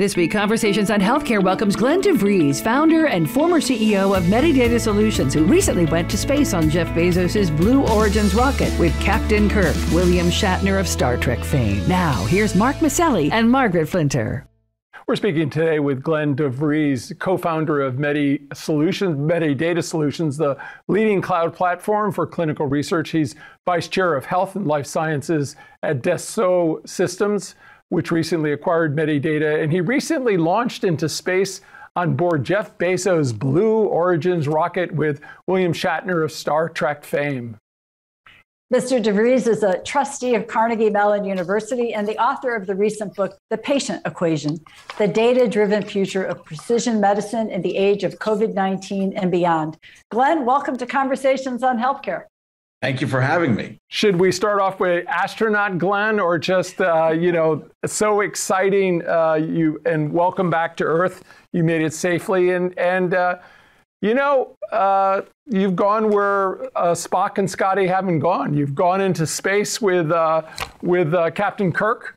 This week, Conversations on Healthcare welcomes Glenn DeVries, founder and former CEO of Medidata Solutions, who recently went to space on Jeff Bezos' Blue Origin's rocket with Captain Kirk, William Shatner of Star Trek fame. Now, here's Mark Maselli and Margaret Flinter. We're speaking today with Glenn DeVries, co-founder of Medidata Solutions, the leading cloud platform for clinical research. He's vice chair of health and life sciences at Dassault Systems, which recently acquired Medidata. And he recently launched into space on board Jeff Bezos' Blue Origin's rocket with William Shatner of Star Trek fame. Mr. DeVries is a trustee of Carnegie Mellon University and the author of the recent book, The Patient Equation, The Data-Driven Future of Precision Medicine in the Age of COVID-19 and Beyond. Glenn, welcome to Conversations on Healthcare. Thank you for having me. Should we start off with astronaut Glenn, or just, so exciting, and welcome back to Earth. You made it safely, and you've gone where Spock and Scotty haven't gone. You've gone into space with Captain Kirk,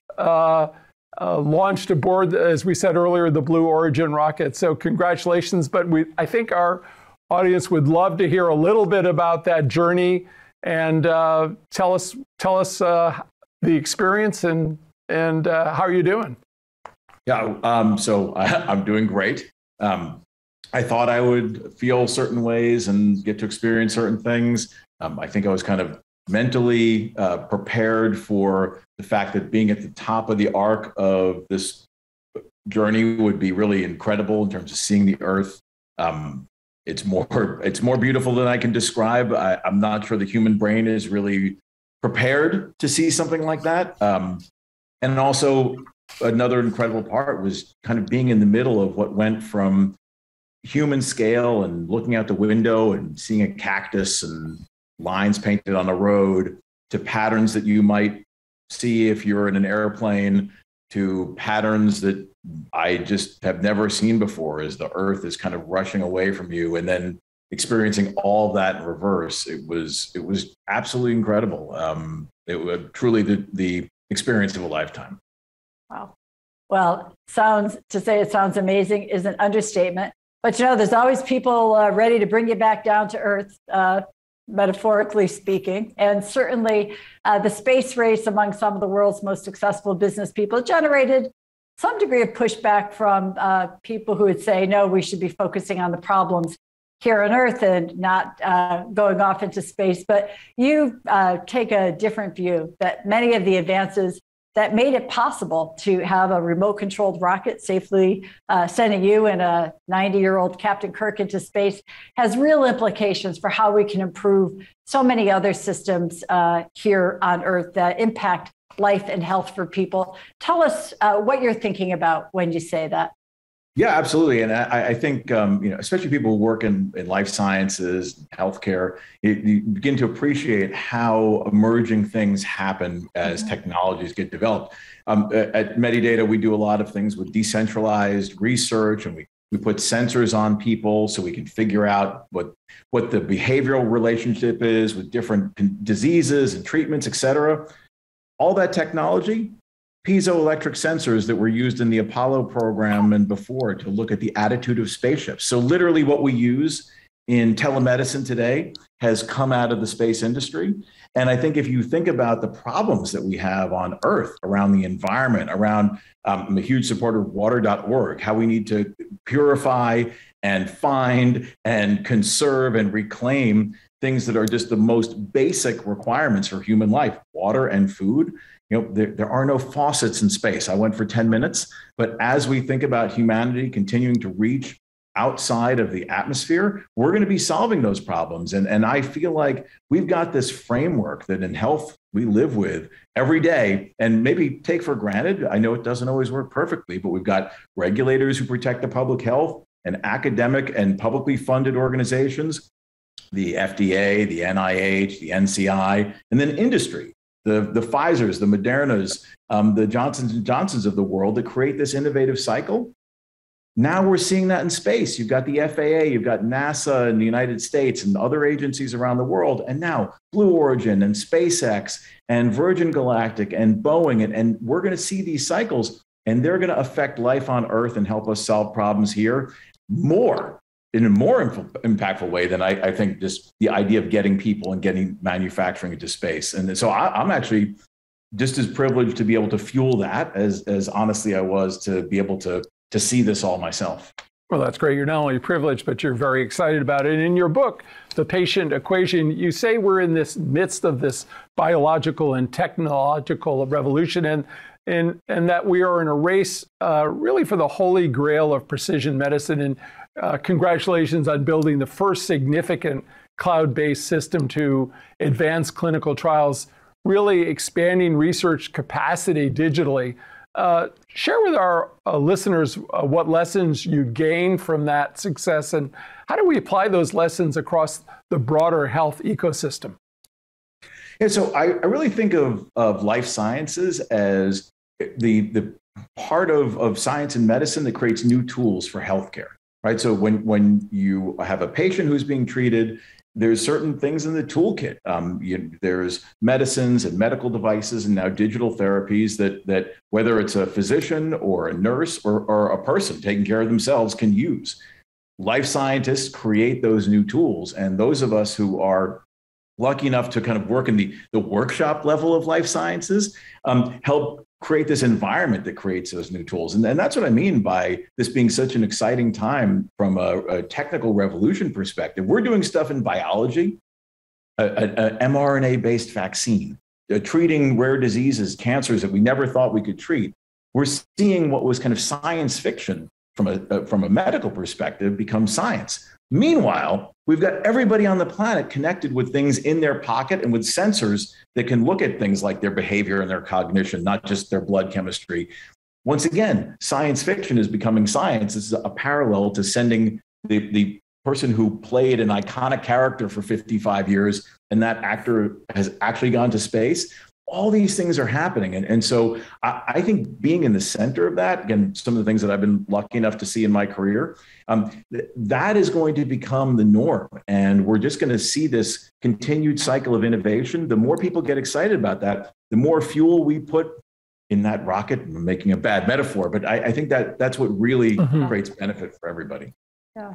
launched aboard, as we said earlier, the Blue Origin rocket. So congratulations. But I think our audience would love to hear a little bit about that journey, and tell us the experience and how are you doing? Yeah, so I'm doing great. I thought I would feel certain ways and get to experience certain things. I think I was kind of mentally prepared for the fact that being at the top of the arc of this journey would be really incredible in terms of seeing the Earth. It's more beautiful than I can describe. I'm not sure the human brain is really prepared to see something like that. And also another incredible part was kind of being in the middle of what went from human scale and looking out the window and seeing a cactus and lines painted on a road, to patterns that you might see if you're in an airplane, to patterns that I just have never seen before as the Earth is kind of rushing away from you, and then experiencing all of that in reverse. It was absolutely incredible. It was truly the experience of a lifetime. Wow. Well, to say it sounds amazing is an understatement. But there's always people ready to bring you back down to Earth, metaphorically speaking. And certainly the space race among some of the world's most successful business people generated some degree of pushback from people who would say, no, we should be focusing on the problems here on Earth and not going off into space. But you take a different view, that many of the advances that made it possible to have a remote-controlled rocket safely sending you and a 90-year-old Captain Kirk into space has real implications for how we can improve so many other systems here on Earth that impact life and health for people. Tell us what you're thinking about when you say that. Yeah, absolutely. And I think, especially people who work in life sciences, healthcare, you begin to appreciate how emerging things happen as technologies get developed. At Medidata, we do a lot of things with decentralized research, and we put sensors on people so we can figure out what the behavioral relationship is with different diseases and treatments, et cetera. All that technology, piezoelectric sensors that were used in the Apollo program and before to look at the attitude of spaceships. So literally what we use in telemedicine today has come out of the space industry. And I think if you think about the problems that we have on Earth around the environment, around, I'm a huge supporter of water.org, how we need to purify and find and conserve and reclaim things that are just the most basic requirements for human life, water and food. There are no faucets in space. I went for 10 minutes, but as we think about humanity continuing to reach outside of the atmosphere, we're going to be solving those problems. And I feel like we've got this framework that in health we live with every day and maybe take for granted. I know it doesn't always work perfectly, but we've got regulators who protect the public health and academic and publicly funded organizations, the FDA, the NIH, the NCI, and then industry. The Pfizers, the Modernas, the Johnsons & Johnsons of the world that create this innovative cycle. Now we're seeing that in space. You've got the FAA, you've got NASA in the United States and other agencies around the world. And now Blue Origin and SpaceX and Virgin Galactic and Boeing. And we're going to see these cycles and they're going to affect life on Earth and help us solve problems here in a more impactful way than I think just the idea of getting people and getting manufacturing into space. And so I'm actually just as privileged to be able to fuel that as honestly I was to be able to see this all myself. Well, that's great. You're not only privileged, but you're very excited about it. And in your book, The Patient Equation, you say we're in this midst of this biological and technological revolution, and that we are in a race really for the holy grail of precision medicine. And congratulations on building the first significant cloud-based system to advance clinical trials, really expanding research capacity digitally. Share with our listeners what lessons you gained from that success, and how do we apply those lessons across the broader health ecosystem? And so I really think of life sciences as the part of science and medicine that creates new tools for healthcare, right? So when you have a patient who's being treated, there's certain things in the toolkit. There's medicines and medical devices and now digital therapies that whether it's a physician or a nurse or a person taking care of themselves can use. Life scientists create those new tools. And those of us who are lucky enough to kind of work in the workshop level of life sciences help create this environment that creates those new tools. And that's what I mean by this being such an exciting time from a technical revolution perspective. We're doing stuff in biology, an mRNA-based vaccine, treating rare diseases, cancers that we never thought we could treat. We're seeing what was kind of science fiction from a medical perspective become science. Meanwhile, we've got everybody on the planet connected with things in their pocket and with sensors that can look at things like their behavior and their cognition, not just their blood chemistry. Once again, science fiction is becoming science. This is a parallel to sending the person who played an iconic character for 55 years, and that actor has actually gone to space. All these things are happening. And so I think being in the center of that, again, some of the things that I've been lucky enough to see in my career, that is going to become the norm. And we're just going to see this continued cycle of innovation. The more people get excited about that, the more fuel we put in that rocket. I'm making a bad metaphor, but I think that's what really creates benefit for everybody. Yeah.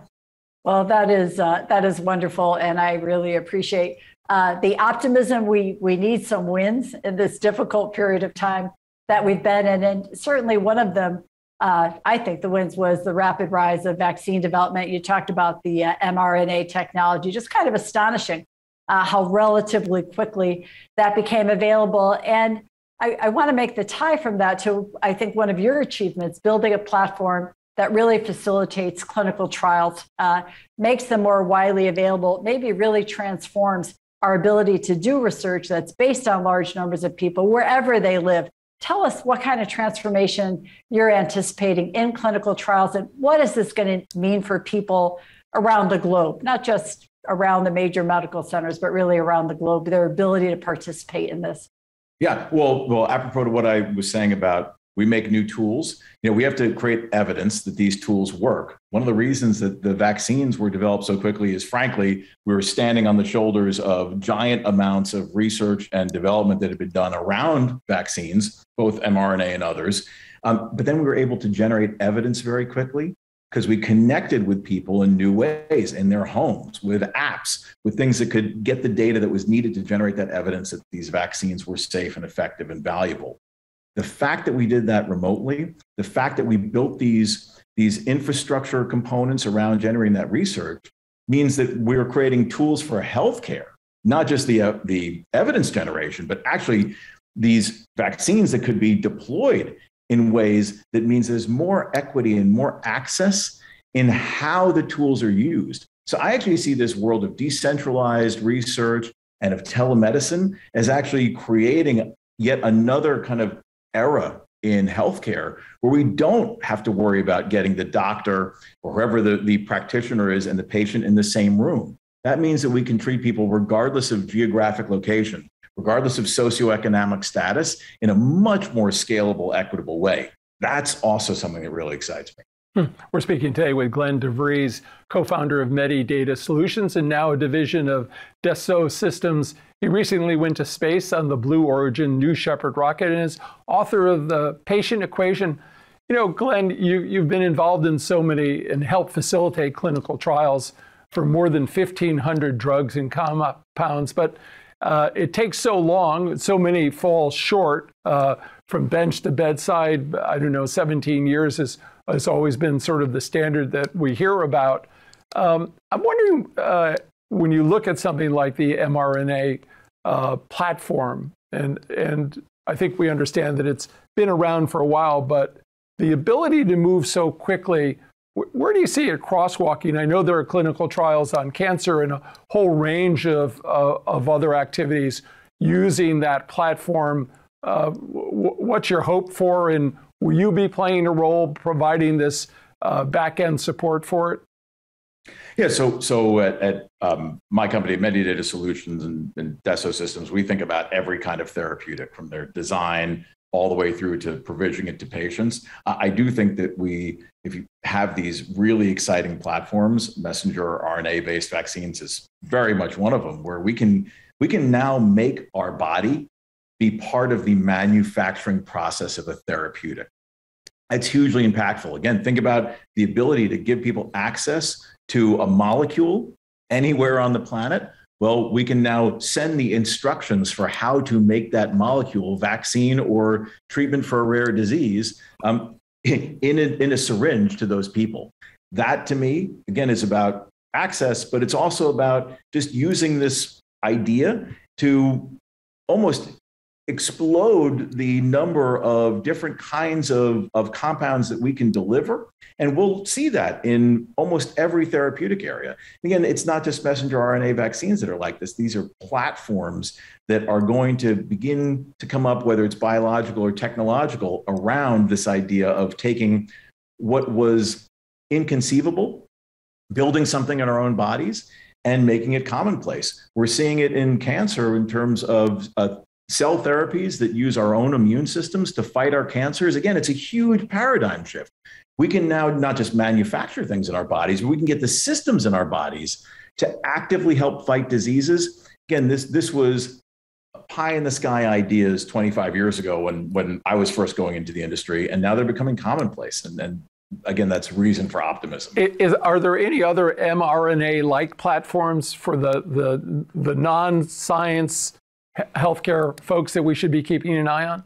Well, that is wonderful. And I really appreciate the optimism. We need some wins in this difficult period of time that we've been in. And certainly one of them, I think the wins was the rapid rise of vaccine development. You talked about the mRNA technology, just kind of astonishing how relatively quickly that became available. And I want to make the tie from that to, I think, one of your achievements, building a platform that really facilitates clinical trials, makes them more widely available, maybe really transforms our ability to do research that's based on large numbers of people wherever they live. Tell us what kind of transformation you're anticipating in clinical trials, and what is this going to mean for people around the globe, not just around the major medical centers, but really around the globe, their ability to participate in this. Yeah, well, apropos to what I was saying about we make new tools, we have to create evidence that these tools work. One of the reasons that the vaccines were developed so quickly is, frankly, we were standing on the shoulders of giant amounts of research and development that had been done around vaccines, both mRNA and others. But then we were able to generate evidence very quickly because we connected with people in new ways in their homes, with apps, with things that could get the data that was needed to generate that evidence that these vaccines were safe and effective and valuable. The fact that we did that remotely, the fact that we built these infrastructure components around generating that research means that we're creating tools for healthcare, not just the evidence generation, but actually these vaccines that could be deployed in ways that means there's more equity and more access in how the tools are used. So I actually see this world of decentralized research and of telemedicine as actually creating yet another kind of era in healthcare where we don't have to worry about getting the doctor or whoever the practitioner is and the patient in the same room. That means that we can treat people regardless of geographic location, regardless of socioeconomic status, in a much more scalable, equitable way. That's also something that really excites me. We're speaking today with Glenn DeVries, co-founder of Medidata Solutions and now a division of Dassault Systems. He recently went to space on the Blue Origin New Shepard rocket and is author of The Patient Equation. Glenn, you've been involved in so many and helped facilitate clinical trials for more than 1,500 drugs and compounds, but it takes so long, so many fall short from bench to bedside. 17 years has always been sort of the standard that we hear about. I'm wondering, when you look at something like the mRNA platform, and I think we understand that it's been around for a while, but the ability to move so quickly, where do you see it crosswalking? I know there are clinical trials on cancer and a whole range of other activities using that platform. What's your hope for, and will you be playing a role providing this back-end support for it? Yeah, so at my company, Medidata Solutions and Dassault Systems, we think about every kind of therapeutic, from their design all the way through to provisioning it to patients. I do think that if you have these really exciting platforms, messenger RNA-based vaccines is very much one of them, where we can now make our body be part of the manufacturing process of a therapeutic. It's hugely impactful. Again, think about the ability to give people access to a molecule anywhere on the planet. Well, we can now send the instructions for how to make that molecule, vaccine or treatment for a rare disease, in a syringe to those people. That, to me, again, is about access, but it's also about just using this idea to almost explode the number of different kinds of compounds that we can deliver. And we'll see that in almost every therapeutic area. Again, it's not just messenger RNA vaccines that are like this. These are platforms that are going to begin to come up, whether it's biological or technological, around this idea of taking what was inconceivable, building something in our own bodies, and making it commonplace. We're seeing it in cancer in terms of cell therapies that use our own immune systems to fight our cancers. Again, it's a huge paradigm shift. We can now not just manufacture things in our bodies, but we can get the systems in our bodies to actively help fight diseases. Again, this was pie in the sky ideas 25 years ago when I was first going into the industry, and now they're becoming commonplace. And again, that's reason for optimism. Are there any other mRNA-like platforms for the non-science healthcare folks that we should be keeping an eye on?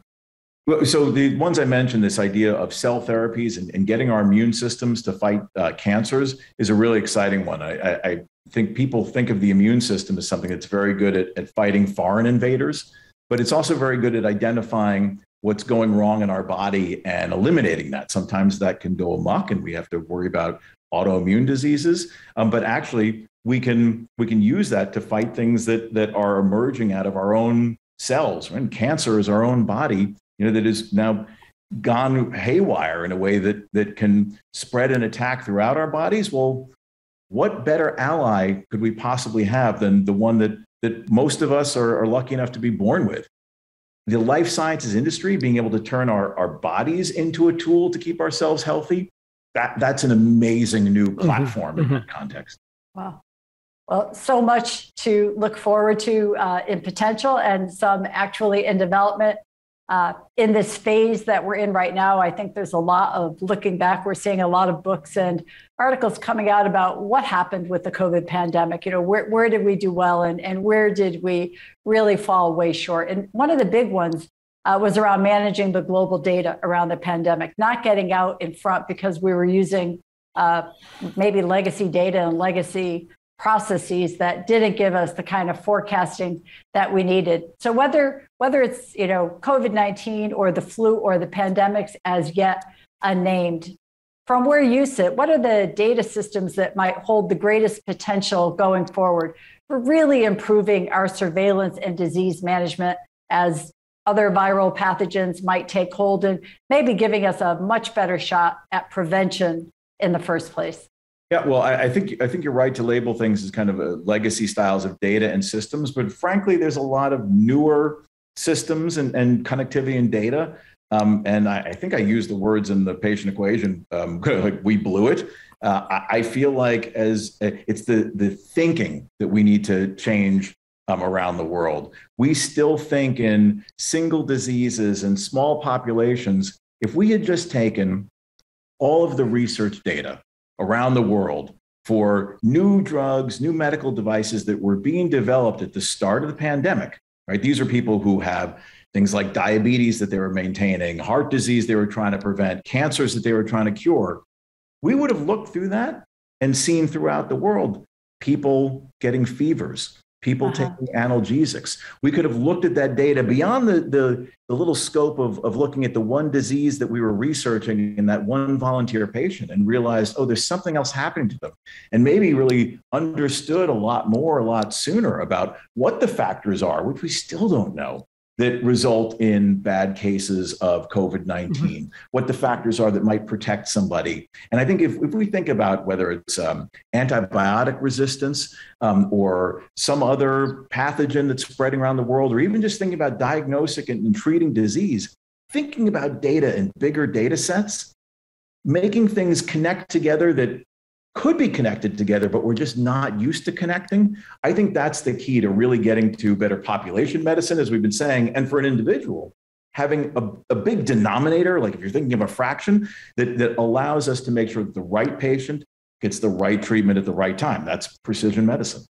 So the ones I mentioned, this idea of cell therapies and getting our immune systems to fight cancers, is a really exciting one. I think people think of the immune system as something that's very good at fighting foreign invaders, but it's also very good at identifying what's going wrong in our body and eliminating that. Sometimes that can go amok and we have to worry about autoimmune diseases, but actually we can use that to fight things that are emerging out of our own cells. And cancer is our own body, that is now gone haywire in a way that can spread and attack throughout our bodies. Well, what better ally could we possibly have than the one that most of us are lucky enough to be born with? The life sciences industry, being able to turn our bodies into a tool to keep ourselves healthy, that's an amazing new platform in that context. Wow. Well, so much to look forward to in potential, and some actually in development. In this phase that we're in right now, I think there's a lot of looking back. We're seeing a lot of books and articles coming out about what happened with the COVID pandemic. Where did we do well, and where did we really fall way short? And one of the big ones was around managing the global data around the pandemic, not getting out in front because we were using maybe legacy data and legacy processes that didn't give us the kind of forecasting that we needed. So whether it's COVID-19 or the flu or the pandemics as yet unnamed, from where you sit, what are the data systems that might hold the greatest potential going forward for really improving our surveillance and disease management as other viral pathogens might take hold, and maybe giving us a much better shot at prevention in the first place? Yeah, well, I think you're right to label things as kind of legacy styles of data and systems, but frankly, there's a lot of newer systems and connectivity and data. And I think I used the words in the patient equation, like we blew it. I feel like it's the thinking that we need to change around the world. We still think in single diseases and small populations. If we had just taken all of the research data around the world for new drugs, new medical devices that were being developed at the start of the pandemic, right? These are people who have things like diabetes that they were maintaining, heart disease they were trying to prevent, cancers that they were trying to cure. We would have looked through that and seen throughout the world people getting fevers, people taking analgesics. We could have looked at that data beyond the little scope of looking at the one disease that we were researching in that one volunteer patient and realized, oh, there's something else happening to them. And maybe really understood a lot more, a lot sooner about what the factors are, which we still don't know, that result in bad cases of COVID-19, what the factors are that might protect somebody. And I think if we think about whether it's antibiotic resistance or some other pathogen that's spreading around the world, or even just thinking about diagnosing and treating disease, thinking about data in bigger data sets, making things connect together that could be connected together, but we're just not used to connecting. I think that's the key to really getting to better population medicine, as we've been saying. And for an individual, having a big denominator, like if you're thinking of a fraction, that allows us to make sure that the right patient gets the right treatment at the right time. That's precision medicine.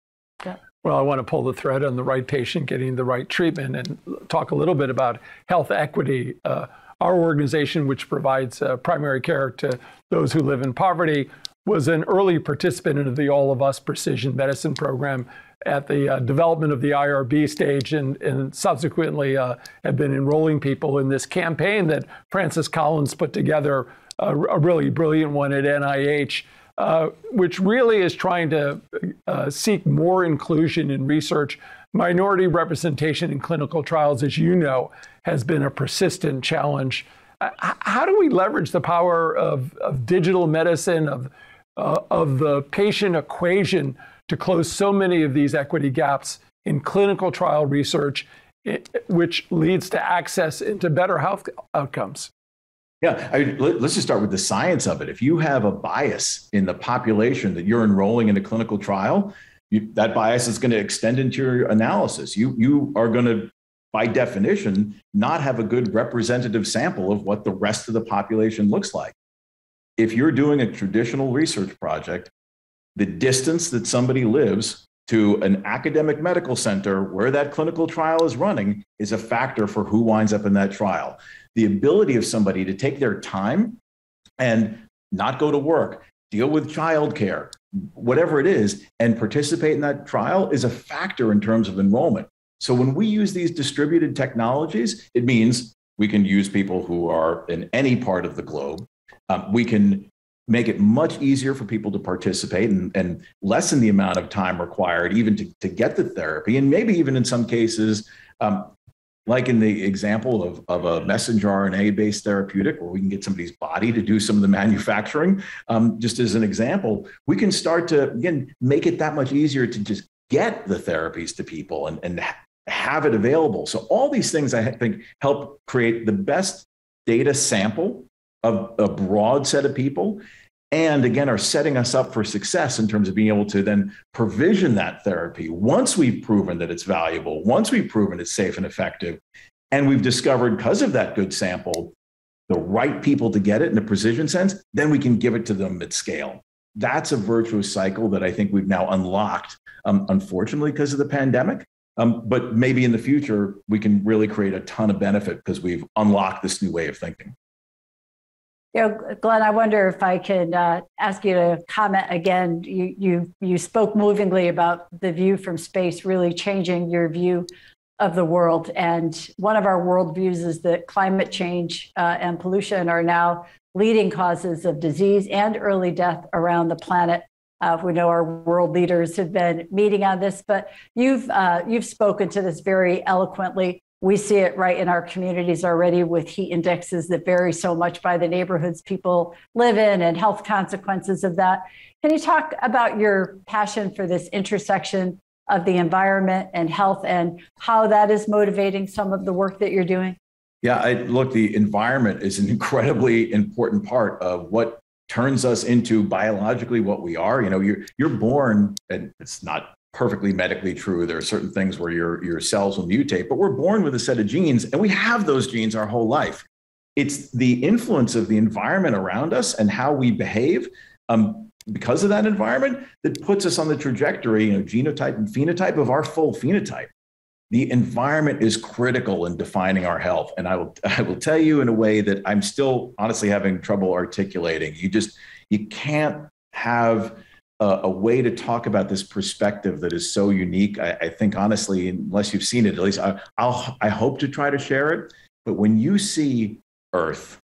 Yeah. Well, I want to pull the thread on the right patient getting the right treatment and talk a little bit about health equity. Our organization, which provides primary care to those who live in poverty, was an early participant in the All of Us Precision Medicine program at the development of the IRB stage, and subsequently have been enrolling people in this campaign that Francis Collins put together, a really brilliant one at NIH, which really is trying to seek more inclusion in research. Minority representation in clinical trials, as you know, has been a persistent challenge. How do we leverage the power of digital medicine, of the patient equation to close so many of these equity gaps in clinical trial research, which leads to access into better health outcomes? Yeah, let's just start with the science of it. If you have a bias in the population that you're enrolling in a clinical trial, that bias is going to extend into your analysis. You are going to, by definition, not have a good representative sample of what the rest of the population looks like. If you're doing a traditional research project, the distance that somebody lives to an academic medical center where that clinical trial is running is a factor for who winds up in that trial. The ability of somebody to take their time and not go to work, deal with childcare, whatever it is, and participate in that trial is a factor in terms of enrollment. So when we use these distributed technologies, it means we can use people who are in any part of the globe. We can make it much easier for people to participate and lessen the amount of time required even to get the therapy. And maybe even in some cases, like in the example of a messenger RNA-based therapeutic, where we can get somebody's body to do some of the manufacturing, just as an example, we can start to, again, make it that much easier to just get the therapies to people and have it available. So all these things, I think, help create the best data sample of a broad set of people, and again, are setting us up for success in terms of being able to then provision that therapy once we've proven that it's valuable, once we've proven it's safe and effective, and we've discovered, because of that good sample, the right people to get it in a precision sense, then we can give it to them at scale. That's a virtuous cycle that I think we've now unlocked, unfortunately, because of the pandemic. But maybe in the future, we can really create a ton of benefit because we've unlocked this new way of thinking. You know, Glenn, I wonder if I can ask you to comment again. You spoke movingly about the view from space really changing your view of the world. And one of our worldviews is that climate change and pollution are now leading causes of disease and early death around the planet. We know our world leaders have been meeting on this, but you've spoken to this very eloquently. We see it right in our communities already with heat indexes that vary so much by the neighborhoods people live in and health consequences of that. Can you talk about your passion for this intersection of the environment and health and how that is motivating some of the work that you're doing? Yeah, look, the environment is an incredibly important part of what turns us into biologically what we are. You know, you're born, and it's not perfectly medically true. There are certain things where your cells will mutate, but we're born with a set of genes, and we have those genes our whole life. it's the influence of the environment around us and how we behave because of that environment that puts us on the trajectory, genotype and phenotype of our full phenotype. The environment is critical in defining our health. And I will tell you in a way that I'm still honestly having trouble articulating. You can't have a way to talk about this perspective that is so unique. I think honestly, unless you've seen it, at least I hope to try to share it. But when you see Earth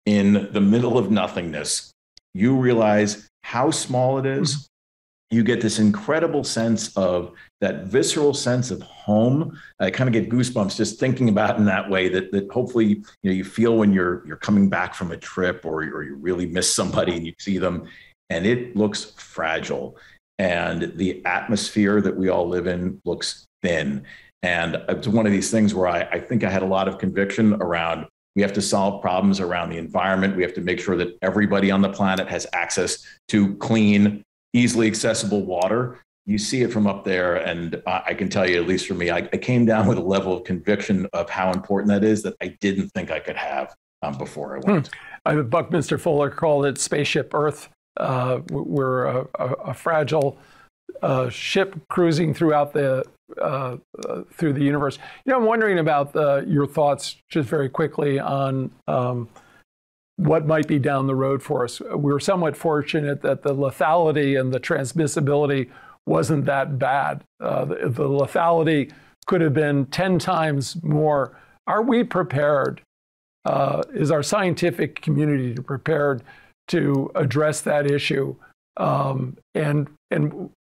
in the middle of nothingness, you realize how small it is. You get this incredible sense of that visceral sense of home. I kind of get goosebumps just thinking about it in that way, that hopefully you feel when you're coming back from a trip or you really miss somebody and you see them, and it looks fragile. And the atmosphere that we all live in looks thin. And it's one of these things where I think I had a lot of conviction around, we have to solve problems around the environment. We have to make sure that everybody on the planet has access to clean, easily accessible water. You see it from up there. And I can tell you, at least for me, I came down with a level of conviction of how important that is that I didn't think I could have before I went. Buckminster Fuller called it Spaceship Earth. We're a fragile ship cruising throughout through the universe. I'm wondering about your thoughts just very quickly on what might be down the road for us. We're somewhat fortunate that the lethality and the transmissibility wasn't that bad. The lethality could have been 10 times more. Are we prepared? Is our scientific community prepared to address that issue? And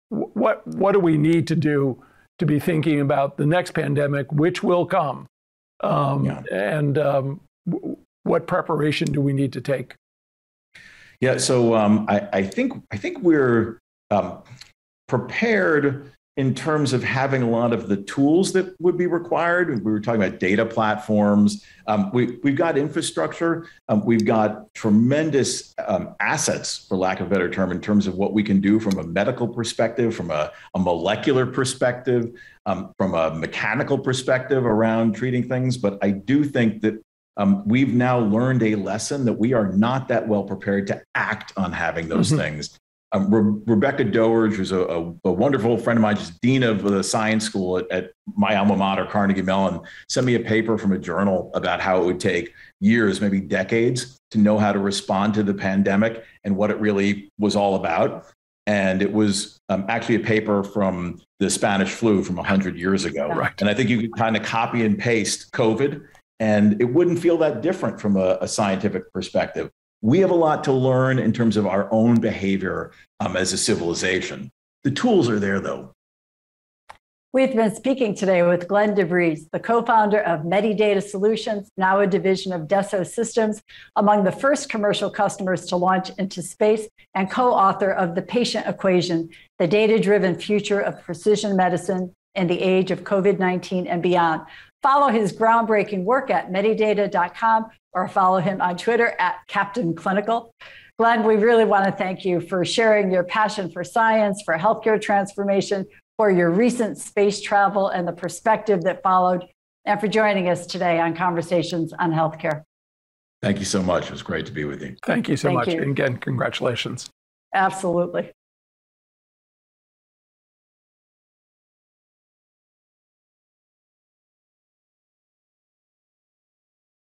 what do we need to do to be thinking about the next pandemic, which will come? And what preparation do we need to take? Yeah, so I think we're prepared in terms of having a lot of the tools that would be required. We were talking about data platforms. We've got infrastructure. We've got tremendous assets, for lack of a better term, in terms of what we can do from a medical perspective, from a molecular perspective, from a mechanical perspective around treating things. But I do think that we've now learned a lesson that we are not that well prepared to act on having those things. Rebecca Doerge, who's a wonderful friend of mine, just dean of the science school at my alma mater, Carnegie Mellon, sent me a paper from a journal about how it would take years, maybe decades, to know how to respond to the pandemic and what it really was all about. And it was actually a paper from the Spanish flu from 100 years ago. Right. And I think you could kind of copy and paste COVID, and it wouldn't feel that different from a scientific perspective. We have a lot to learn in terms of our own behavior as a civilization. The tools are there, though. We've been speaking today with Glenn DeVries, the co-founder of Medidata Solutions, now a division of Dassault Systems, among the first commercial customers to launch into space, and co-author of The Patient Equation, the data-driven future of precision medicine in the age of COVID-19 and beyond. Follow his groundbreaking work at medidata.com or follow him on Twitter at Captain Clinical. Glenn, we really want to thank you for sharing your passion for science, for healthcare transformation, for your recent space travel and the perspective that followed, and for joining us today on Conversations on Healthcare. Thank you so much. It was great to be with you. Thank you so much. And again, congratulations. Absolutely.